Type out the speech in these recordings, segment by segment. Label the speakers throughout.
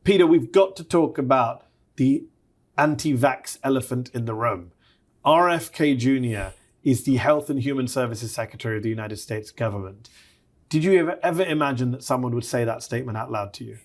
Speaker 1: Peter, we've got to talk about the anti-vax elephant in the room. RFK Jr. is the Health and Human Services Secretary of the United States government. Did you ever imagine that someone would say that statement out loud to you?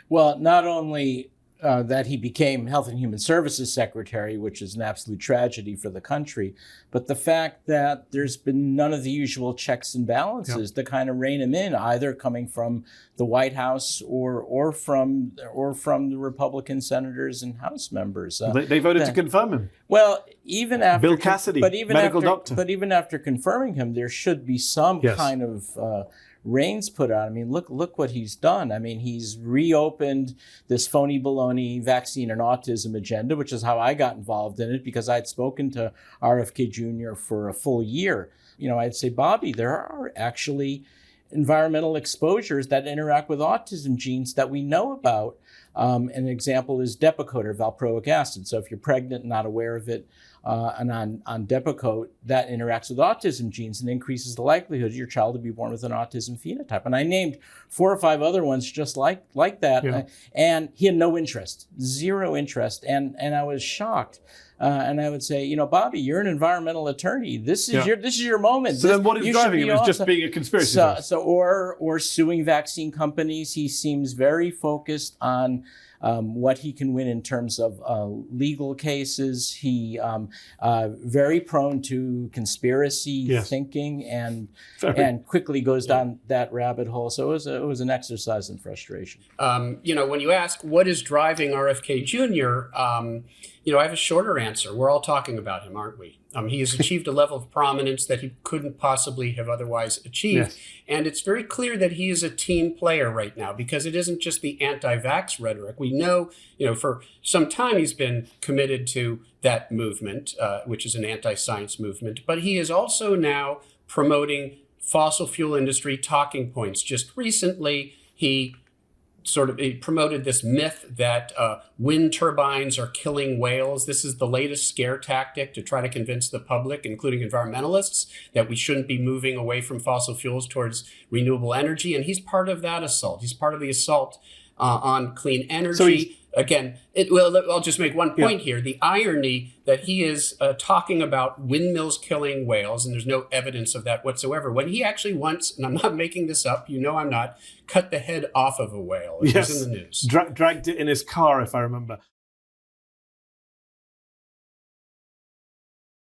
Speaker 2: Well, not only that he became Health and Human Services Secretary, which is an absolute tragedy for the country, but the fact that there's been none of the usual checks and balances to kind of rein him in, either coming from the White House or from the Republican senators and House members.
Speaker 1: They voted to confirm him.
Speaker 2: Well, even after
Speaker 1: Bill Cassidy, medical doctor.
Speaker 2: But even after confirming him, there should be some kind of reins put on. I mean, look what he's done. I mean, he's reopened this phony baloney vaccine and autism agenda, which is how I got involved in it, because I'd spoken to RFK Jr. for a full year. You know, I'd say, Bobby, there are actually environmental exposures that interact with autism genes that we know about. An example is Depakote or valproic acid. So if you're pregnant and not aware of it, and on Depakote, that interacts with autism genes and increases the likelihood your child will be born with an autism phenotype. And I named 4 or 5 other ones just like that. And he had no interest, zero interest. And I was shocked. And I would say, you know, Bobby, you're an environmental attorney. This is your moment.
Speaker 1: So then what is driving him is just being a conspiracy theorist.
Speaker 2: Or suing vaccine companies. He seems very focused on what he can win in terms of legal cases. He very prone to conspiracy thinking and quickly goes down that rabbit hole. So it was an exercise in frustration.
Speaker 3: You know, when you ask what is driving RFK Jr., you know, I have a shorter answer. We're all talking about him, aren't we? He has achieved a level of prominence that he couldn't possibly have otherwise achieved. And it's very clear that he is a team player right now, because it isn't just the anti-vax rhetoric. We know, you know, for some time he's been committed to that movement, which is an anti-science movement. But he is also now promoting fossil fuel industry talking points. Just recently, he promoted this myth that wind turbines are killing whales. This is the latest scare tactic to try to convince the public, including environmentalists, that we shouldn't be moving away from fossil fuels towards renewable energy. And he's part of that assault. He's part of the assault on clean energy. Again, I'll just make one point here. The irony that he is talking about windmills killing whales, and there's no evidence of that whatsoever, when he actually once, and I'm not making this up, you know I'm not, cut the head off of a whale. It was in the news.
Speaker 1: Dragged it in his car, if I remember.